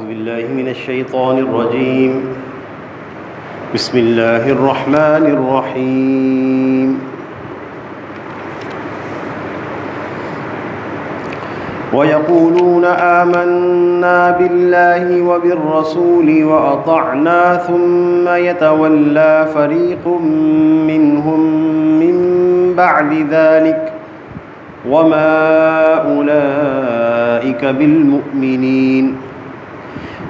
أعوذ بالله من الشيطان الرجيم بسم الله الرحمن الرحيم ويقولون آمنا بالله وبالرسول وأطعنا ثم يتولى فريق منهم من بعد ذلك وما أولئك بالمؤمنين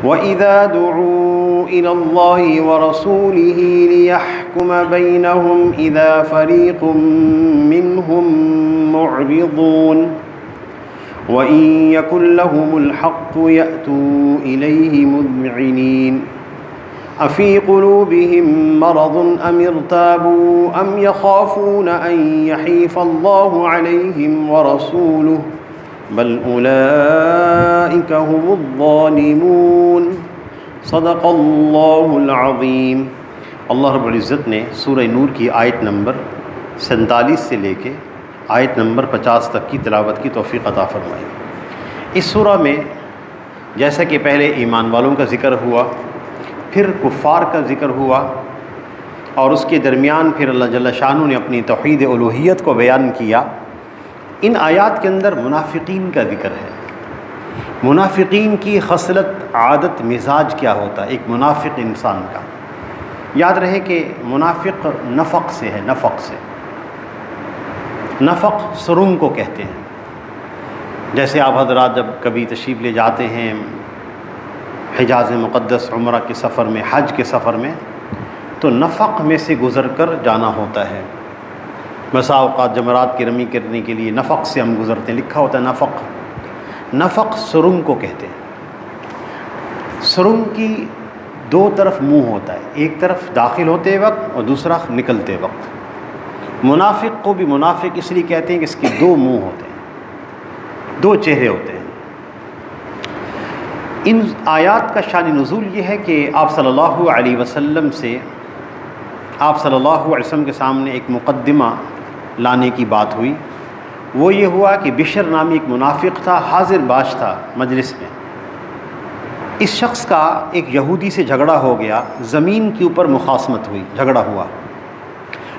وإذا دعوا إلى الله ورسوله ليحكم بينهم إذا فريق منهم معرضون وإن يكن لهم الحق يأتوا إليه مذعنين أفي قلوبهم مرض أم ارتابوا أم يخافون أن يحيف الله عليهم ورسوله بل أولئك هم الظالمون صدق اللہ العظیم۔ اللہ رب العزت نے سورہ نور کی آیت نمبر 47 سے لے کے آیت نمبر 50 تک کی تلاوت کی توفیق عطا فرمائی۔ اس سورہ میں جیسا کہ پہلے ایمان والوں کا ذکر ہوا، پھر کفار کا ذکر ہوا، اور اس کے درمیان پھر اللہ جل شانہ نے اپنی توحید الوہیت کو بیان کیا۔ ان آیات کے اندر منافقین کا ذکر ہے۔ منافقین کی خصلت، عادت، مزاج کیا ہوتا ہے ایک منافق انسان کا؟ یاد رہے کہ منافق نفق سے ہے، نفق سے۔ نفق سرنگ کو کہتے ہیں۔ جیسے آپ حضرات جب کبھی تشریف لے جاتے ہیں حجاز مقدس عمرہ کے سفر میں، حج کے سفر میں، تو نفق میں سے گزر کر جانا ہوتا ہے۔ بسا اوقات جمرات کی رمی کرنے کے لیے نفق سے ہم گزرتے ہیں، لکھا ہوتا ہے نفق۔ نفق سرنگ کو کہتے ہیں۔ سرنگ کی دو طرف منہ ہوتا ہے، ایک طرف داخل ہوتے وقت اور دوسرا نکلتے وقت۔ منافق کو بھی منافق اس لیے کہتے ہیں کہ اس کے دو منہ ہوتے ہیں، دو چہرے ہوتے ہیں۔ ان آیات کا شان نزول یہ ہے کہ آپ صلی اللہ علیہ وسلم کے سامنے ایک مقدمہ لانے کی بات ہوئی۔ وہ یہ ہوا کہ بشر نامی ایک منافق تھا، حاضر باش تھا مجلس میں۔ اس شخص کا ایک یہودی سے جھگڑا ہو گیا، زمین کے اوپر مخاصمت ہوئی، جھگڑا ہوا۔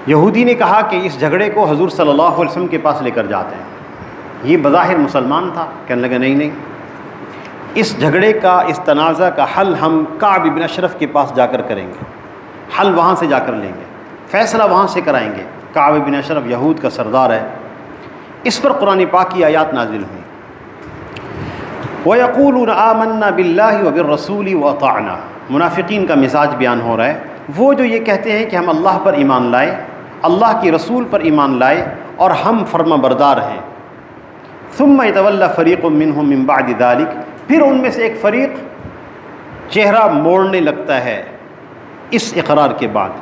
یہودی نے کہا کہ اس جھگڑے کو حضور صلی اللہ علیہ وسلم کے پاس لے کر جاتے ہیں۔ یہ بظاہر مسلمان تھا، کہنے لگا نہیں، اس جھگڑے کا، اس تنازع کا حل ہم کعب بن اشرف کے پاس جا کر کریں گے، حل وہاں سے جا کر لیں گے، فیصلہ وہاں سے کرائیں گے۔ کعب بن اشرف یہود کا سردار ہے۔ اس پر قرآن پاک کی آیات نازل ہوئی۔ وَيَقُولُونَ آمَنَّا بِاللَّهِ وَبِالرَّسُولِ وَأَطَعْنَا۔ منافقین کا مزاج بیان ہو رہا ہے۔ وہ جو یہ کہتے ہیں کہ ہم اللہ پر ایمان لائے، اللہ کی رسول پر ایمان لائے اور ہم فرما بردار ہیں۔ ثُمَّ يَتَوَلَّى فَرِيقٌ مِّنْهُم مِّن بَعْدِ ذَلِكَ، پھر ان میں سے ایک فریق چہرہ موڑنے لگتا ہے اس اقرار کے بعد۔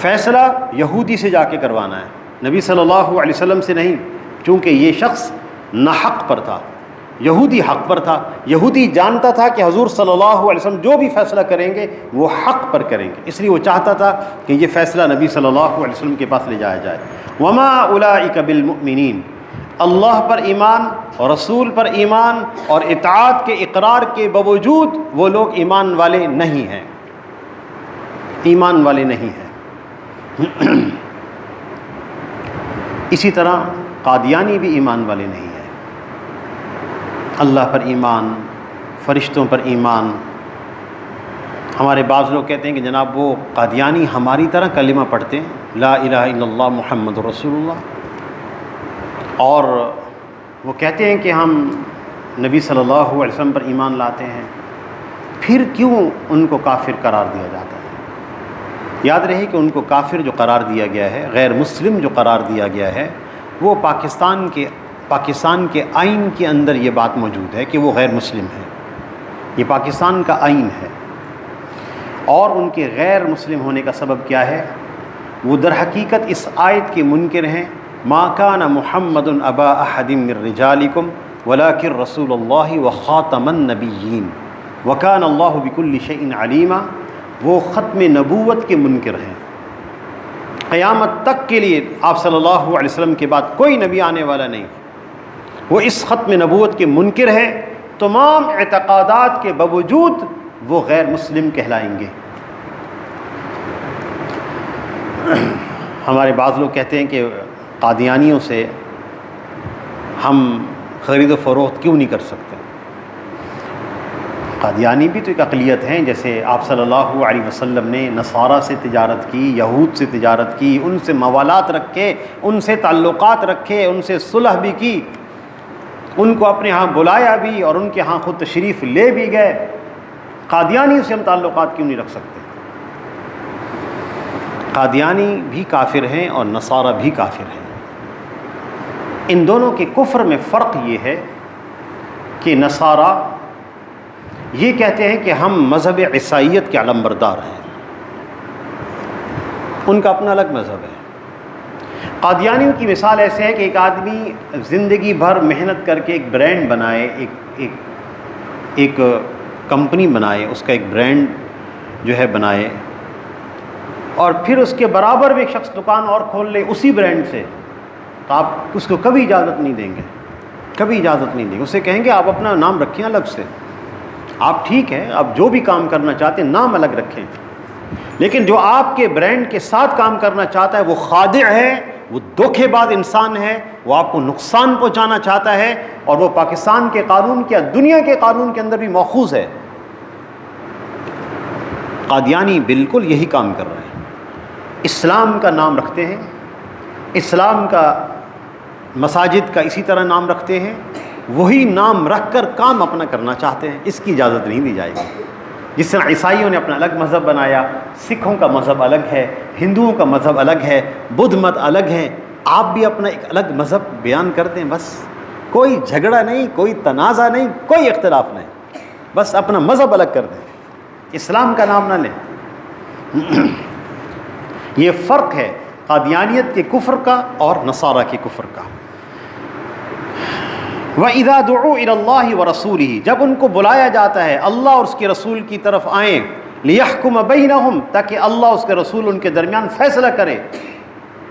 فیصلہ یہودی سے جا کے کروانا ہے، نبی صلی اللہ علیہ وسلم سے نہیں، چونکہ یہ شخص ناحق پر تھا، یہودی حق پر تھا۔ یہودی جانتا تھا کہ حضور صلی اللہ علیہ وسلم جو بھی فیصلہ کریں گے وہ حق پر کریں گے، اس لیے وہ چاہتا تھا کہ یہ فیصلہ نبی صلی اللہ علیہ وسلم کے پاس لے جایا جائے۔ وما اولئک بالمؤمنین، اللہ پر ایمان اور رسول پر ایمان اور اطاعت کے اقرار کے باوجود وہ لوگ ایمان والے نہیں ہیں، ایمان والے نہیں ہیں۔ اسی طرح قادیانی بھی ایمان والے نہیں ہیں۔ اللہ پر ایمان، فرشتوں پر ایمان۔ ہمارے بعض لوگ کہتے ہیں کہ جناب وہ قادیانی ہماری طرح کلمہ پڑھتے ہیں، لا الہ الا اللہ محمد رسول اللہ، اور وہ کہتے ہیں کہ ہم نبی صلی اللہ علیہ وسلم پر ایمان لاتے ہیں، پھر کیوں ان کو کافر قرار دیا جاتا ہے؟ یاد رہے کہ ان کو کافر جو قرار دیا گیا ہے، غیر مسلم جو قرار دیا گیا ہے، وہ پاکستان کے آئین کے اندر یہ بات موجود ہے کہ وہ غیر مسلم ہے۔ یہ پاکستان کا آئین ہے، اور ان کے غیر مسلم ہونے کا سبب کیا ہے؟ وہ در حقیقت اس آیت کے منکر ہیں۔ ما کان محمد ابا احد من رجالکم ولکن رسول اللہ وخاتم النبیین وکان اللہ بکل شیء علیما۔ وہ ختم نبوت کے منکر ہیں۔ قیامت تک کے لیے آپ صلی اللہ علیہ وسلم کے بعد کوئی نبی آنے والا نہیں۔ وہ اس ختم نبوت کے منکر ہیں، تمام اعتقادات کے باوجود وہ غیر مسلم کہلائیں گے۔ ہمارے بعض لوگ کہتے ہیں کہ قادیانیوں سے ہم خرید و فروخت کیوں نہیں کر سکتے؟ قادیانی بھی تو ایک اقلیت ہیں، جیسے آپ صلی اللہ علیہ وسلم نے نصارہ سے تجارت کی، یہود سے تجارت کی، ان سے موالات رکھے، ان سے تعلقات رکھے، ان سے صلح بھی کی، ان کو اپنے ہاں بلایا بھی اور ان کے ہاں خود تشریف لے بھی گئے۔ قادیانی سے ہم تعلقات کیوں نہیں رکھ سکتے؟ قادیانی بھی کافر ہیں اور نصارہ بھی کافر ہیں۔ ان دونوں کے کفر میں فرق یہ ہے کہ نصارہ یہ کہتے ہیں کہ ہم مذہب عیسائیت کے علمبردار ہیں، ان کا اپنا الگ مذہب ہے۔ قادیانیوں کی مثال ایسے ہے کہ ایک آدمی زندگی بھر محنت کر کے ایک برانڈ بنائے، ایک کمپنی بنائے، اس کا ایک برانڈ جو ہے بنائے، اور پھر اس کے برابر بھی ایک شخص دکان اور کھول لے اسی برانڈ سے، تو آپ اس کو کبھی اجازت نہیں دیں گے، کبھی اجازت نہیں دیں گے۔ اسے کہیں گے آپ اپنا نام رکھیں الگ سے، آپ ٹھیک ہے آپ جو بھی کام کرنا چاہتے ہیں نام الگ رکھیں، لیکن جو آپ کے برانڈ کے ساتھ کام کرنا چاہتا ہے وہ خادع ہے، وہ دھوکے باز انسان ہے، وہ آپ کو نقصان پہنچانا چاہتا ہے، اور وہ پاکستان کے قانون کیا دنیا کے قانون کے اندر بھی مأخوذ ہے۔ قادیانی بالکل یہی کام کر رہے ہیں، اسلام کا نام رکھتے ہیں، اسلام کا مساجد کا اسی طرح نام رکھتے ہیں، وہی نام رکھ کر کام اپنا کرنا چاہتے ہیں، اس کی اجازت نہیں دی جائے گی۔ جس طرح عیسائیوں نے اپنا الگ مذہب بنایا، سکھوں کا مذہب الگ ہے، ہندوؤں کا مذہب الگ ہے، بدھ مت الگ ہے، آپ بھی اپنا ایک الگ مذہب بیان کر دیں، بس کوئی جھگڑا نہیں، کوئی تنازع نہیں، کوئی اختلاف نہیں، بس اپنا مذہب الگ کر دیں، اسلام کا نام نہ لیں۔ یہ فرق ہے قادیانیت کے کفر کا اور نصارہ کے کفر کا۔ وَإِذَا دُعُوا إِلَى اللَّهِ وَرَسُولِهِ، جب ان کو بلایا جاتا ہے اللہ اور اس کے رسول کی طرف آئیں، لِيَحْكُمَ بَيْنَهُمْ، تاکہ اللہ اس کے رسول ان کے درمیان فیصلہ کرے،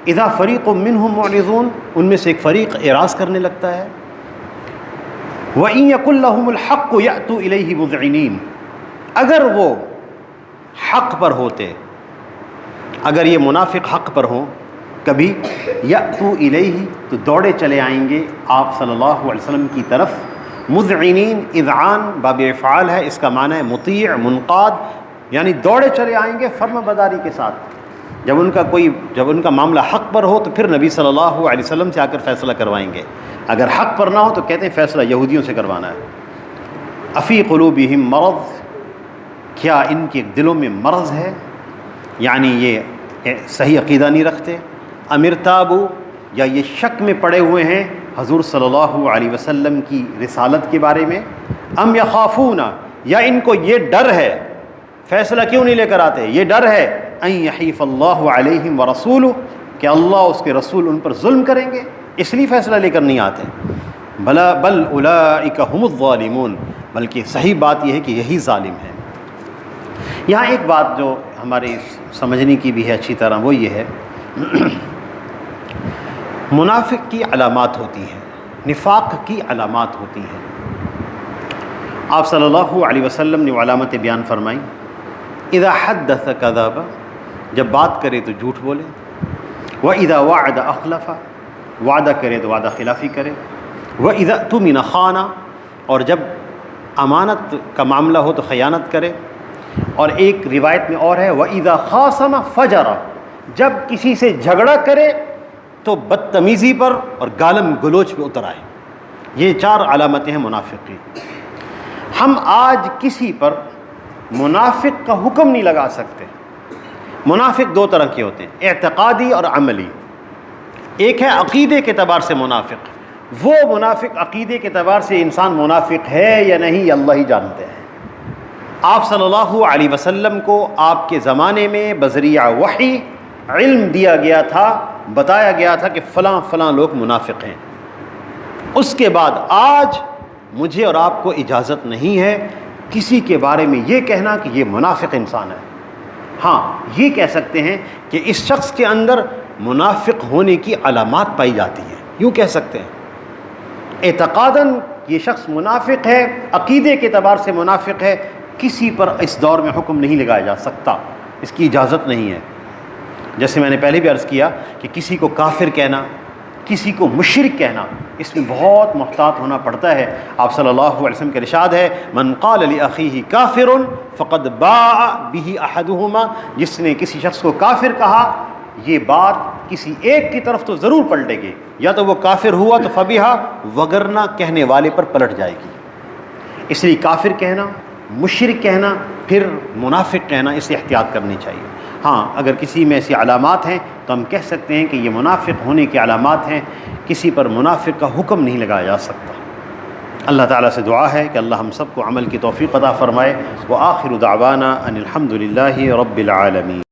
اِذَا فَرِيقٌ مِّنْهُمْ مُعْرِضُونَ، ان میں سے ایک فریق اعراض کرنے لگتا ہے، وَإِن يَكُن لَّهُمُ الْحَقُّ يَأْتُوا إِلَيْهِ مُذْعِنِينَ، اگر وہ حق پر ہوتے، اگر یہ منافق حق پر ہوں، کبھی یأتوا الیہ، تو دوڑے چلے آئیں گے آپ صلی اللہ علیہ وسلم کی طرف، مذعنین، اذعان باب افعال ہے، اس کا معنی ہے مطیع، منقاد، یعنی دوڑے چلے آئیں گے فرما برداری کے ساتھ۔ جب ان کا معاملہ حق پر ہو تو پھر نبی صلی اللہ علیہ وسلم سے آ کر فیصلہ کروائیں گے، اگر حق پر نہ ہو تو کہتے ہیں فیصلہ یہودیوں سے کروانا ہے۔ افی قلوبہم مرض، کیا ان کے دلوں میں مرض ہے، یعنی یہ صحیح عقیدہ نہیں رکھتے، امرتابو، یا یہ شک میں پڑے ہوئے ہیں حضور صلی اللہ علیہ وسلم کی رسالت کے بارے میں، ام یخافون، یا ان کو یہ ڈر ہے، فیصلہ کیوں نہیں لے کر آتے، یہ ڈر ہے ان یحیف اللہ علیہم ورسولہ، کہ اللہ اس کے رسول ان پر ظلم کریں گے، اس لیے فیصلہ لے کر نہیں آتے۔ بل اولئک هم الظالمون، بلکہ صحیح بات یہ ہے کہ یہی ظالم ہیں۔ یہاں ایک بات جو ہماری سمجھنے کی بھی ہے اچھی طرح، وہ یہ ہے منافق کی علامات ہوتی ہیں، نفاق کی علامات ہوتی ہیں۔ آپ صلی اللہ علیہ وسلم نے علامتیں بیان فرمائیں، اذا حدث کذب، جب بات کرے تو جھوٹ بولے، واذا وعد اخلف، وعدہ کرے تو وعدہ خلافی کرے، واذا اؤتمن خان، اور جب امانت کا معاملہ ہو تو خیانت کرے، اور ایک روایت میں اور ہے واذا خاصم فجر، جب کسی سے جھگڑا کرے تو بدتمیزی پر اور گالم گلوچ پہ اتر آئے۔ یہ 4 علامتیں ہیں منافق کی۔ ہم آج کسی پر منافق کا حکم نہیں لگا سکتے۔ منافق 2 طرح کے ہوتے ہیں، اعتقادی اور عملی۔ ایک ہے عقیدے کے اعتبار سے منافق، وہ منافق عقیدے کے اعتبار سے انسان منافق ہے یا نہیں اللہ ہی جانتے ہیں۔ آپ صلی اللہ علیہ وسلم کو آپ کے زمانے میں بذریعہ وحی علم دیا گیا تھا، بتایا گیا تھا کہ فلاں فلاں لوگ منافق ہیں۔ اس کے بعد آج مجھے اور آپ کو اجازت نہیں ہے کسی کے بارے میں یہ کہنا کہ یہ منافق انسان ہے۔ ہاں یہ کہہ سکتے ہیں کہ اس شخص کے اندر منافق ہونے کی علامات پائی جاتی ہیں، یوں کہہ سکتے ہیں۔ اعتقاداً یہ شخص منافق ہے، عقیدے کے اعتبار سے منافق ہے، کسی پر اس دور میں حکم نہیں لگایا جا سکتا، اس کی اجازت نہیں ہے۔ جیسے میں نے پہلے بھی عرض کیا کہ کسی کو کافر کہنا، کسی کو مشرک کہنا، اس میں بہت محتاط ہونا پڑتا ہے۔ آپ صلی اللہ علیہ وسلم کا ارشاد ہے، من قال لأخیہ کافر فقد باء بہ احدہما، جس نے کسی شخص کو کافر کہا، یہ بات کسی ایک کی طرف تو ضرور پلٹے گی، یا تو وہ کافر ہوا تو فبیہا، وگرنہ کہنے والے پر پلٹ جائے گی۔ اس لیے کافر کہنا، مشرک کہنا، پھر منافق کہنا، اس سے احتیاط کرنی چاہیے۔ ہاں اگر کسی میں ایسی علامات ہیں تو ہم کہہ سکتے ہیں کہ یہ منافق ہونے کی علامات ہیں، کسی پر منافق کا حکم نہیں لگایا جا سکتا۔ اللہ تعالیٰ سے دعا ہے کہ اللہ ہم سب کو عمل کی توفیق عطا فرمائے۔ وآخر دعوانا ان الحمد للہ رب العالمین۔